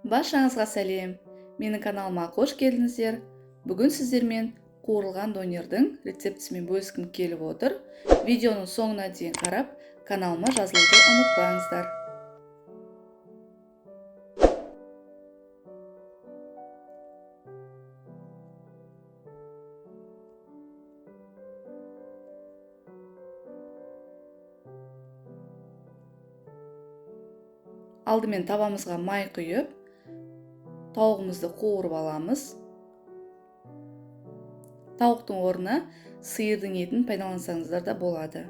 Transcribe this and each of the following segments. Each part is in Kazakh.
Баршаңызға сәлем. Менің каналыма қош келдіңіздер. Бүгін сіздермен қуырылған донердің рецептісімен бөліскім келіп отыр. Видеоның соңына дейін қарап, каналыма жазылуды ұмытпаңыздар. Алдымен табамызға май құйып, тауығымызды қуырып аламыз. Тауықтың орнына сиырдың етін пайдалансаңыздар да болады.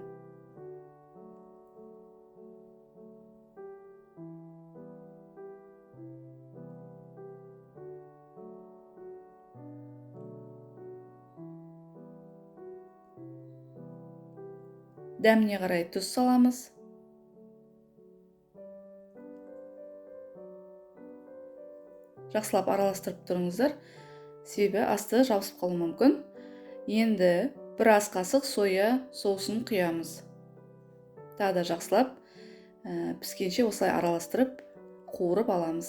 Дәміне қарай тұз саламыз. Жақсылап араластырып тұрыңыздар, себебі асты жабысып қалуы мүмкін. Енді бір ас қасық соя соусын құямыз. Тағы да жақсылап піскенше осылай араластырып қуырып аламыз.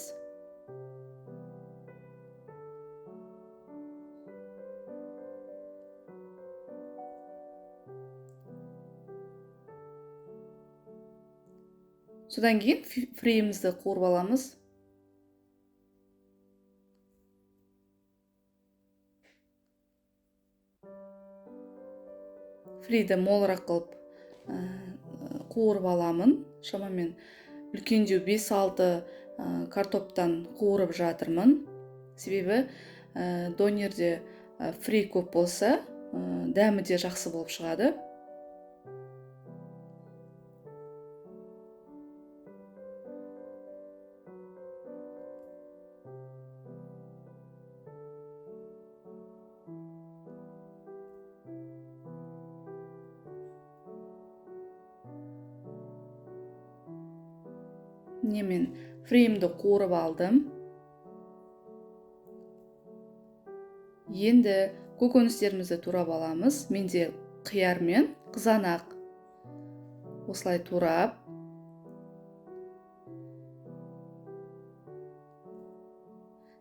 Содан кейін фриімізді қуырып аламыз. Фриді молырақ қылып қуырып аламын. Шамамен үлкендеу 5-6 картоптан қуырып жатырмын. Себебі донерде фри көп болса, дәмі де жақсы болып шығады. Мен фриімді қуырып алдым. Енді көкөністерімізді турап аламыз. Менде қияр мен қызанақ. Осылай турап.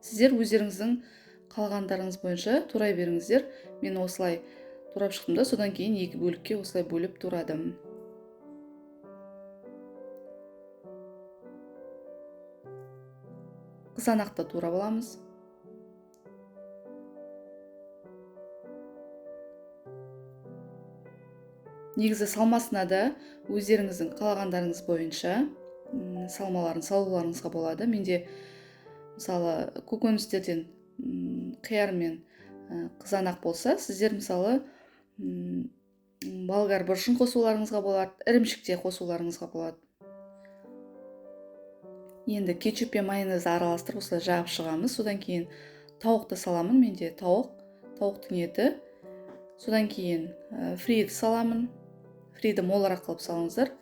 Сіздер өздеріңіздің қалағандарыңыз бойынша турай беріңіздер. Мен осылай турап шықтым да, содан кейін 2 бөлікке осылай бөліп турадым. Қызанақты турап аламыз. Негізі салмасына да өздеріңіздің қалағандарыңыз бойынша салмаларын салуларыңызға болады. Менде мысалы көкөністерден қияр мен қызанақ болса, сіздер мысалы болгар бұршын қосуларыңызға болады, ірімшікте қосуларыңызға болады. Енді кетчуп пен майонезді араластырып осылай жағып шығамыз. Содан кейін тауықты саламын. Менде тауықтың еті. Содан кейін фриді саламын. Фриді молырақ қылып салыңыздар.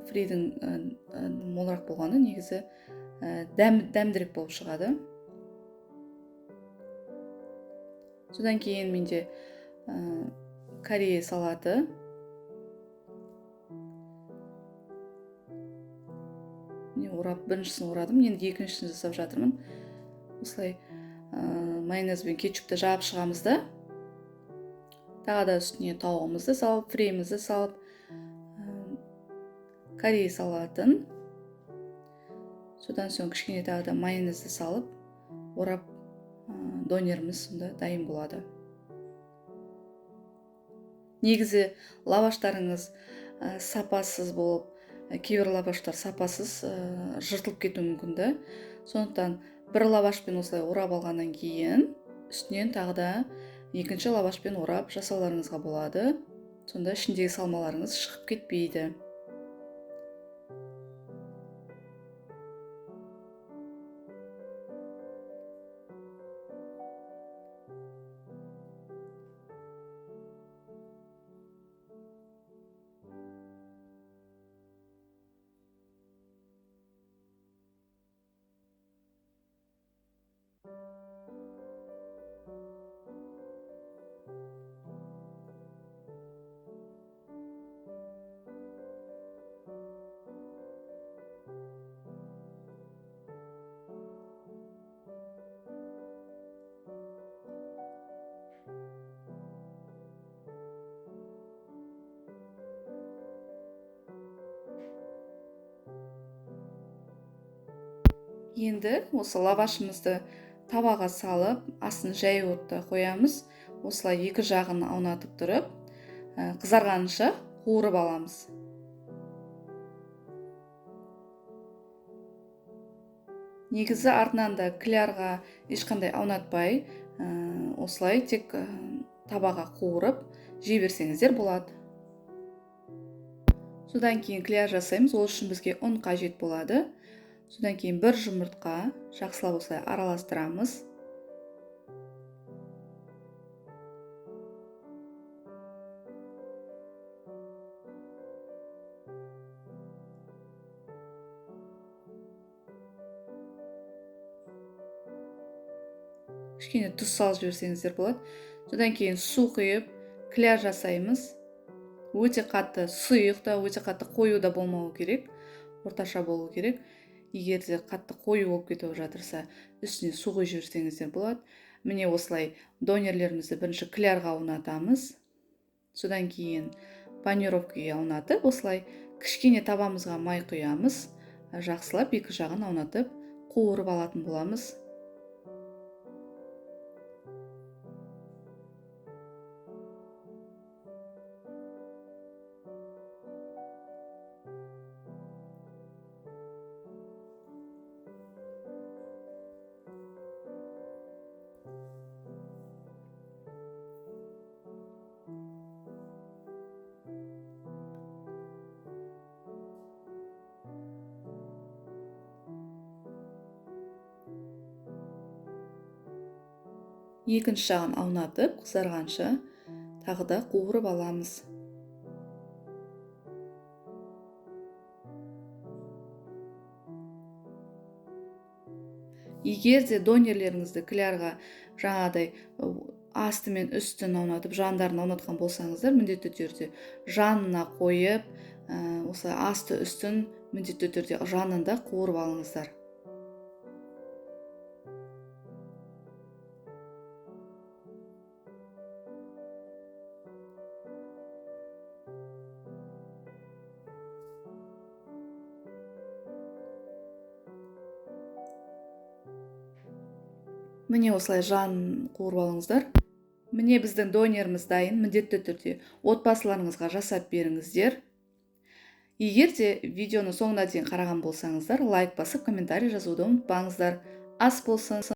Фридің молырақ болғаны негізі дәмдірек болып шығады. Содан кейін менде корея салаты. Біріншісін орадым, енді екіншісін жасап жатырмын. Осылай майонез бен кетчупты жағып шығамыз да. Тағы да үстіне тауығымызды салып, фриімізді салып, корея салатын. Содан соң кішкене тағы да майонезді салып, орап донеріміз сонда дайын болады. Негізі лаваштарыңыз сапасыз болып, кейбір лаваштар сапасыз жыртылып кетуі мүмкін да. Сондықтан бір лавашпен осылай орап алғаннан кейін үстінен тағы да екінші лавашпен орап жасауларыңызға болады. Сонда ішіндегі салмаларыңыз шығып кетпейді. Енді осы лавашымызды табаға салып, астын жай отта қоямыз. Осылай екі жағын аунатып тұрып, қызарғанша қуырып аламыз. Негізі артынан да клярға ешқандай аунатпай, осылай тек табаға қуырып жей берсеңіздер болады. Содан кейін кляр жасаймыз. Ол үшін бізге ұн қажет болады. Содан кейін бір жұмыртқа жақсылап осылай араластырамыз. Кішкене тұз салып жіберсеңіздер болады. Содан кейін су құйып кляр жасаймыз. Өте қатты сұйық та, өте қатты қою да болмауы керек. Орташа болу керек. Егер де қатты қою болып кетіп жатырса, үстіне су құйып жіберсеңіздер болады. Міне осылай донерлерімізді бірінші клярға аунатамыз. Содан кейін панировкаға аунатып, осылай кішкене табамызға май құямыз. Жақсылап екі жағын аунатып қуырып алатын боламыз. Екінші жағын аунатып, қызарғанша тағы да қуырып аламыз. Егер де донерлеріңізді клярға жаңағыдай асты мен үстін аунатып, жандарын аунатқан болсаңыздар, міндетті түрде жанына қойып, осылай асты үстін міндетті түрде жанында қуырып алыңыздар. Міне осылай жанын қуырып алыңыздар. Міне біздің донеріміз дайын. Міндетті түрде отбасыларыңызға жасап беріңіздер. Егер де видеоны соңына дейін қараған болсаңыздар, лайк басып, комментарий жазуды ұмытпаңыздар. Ас болсын.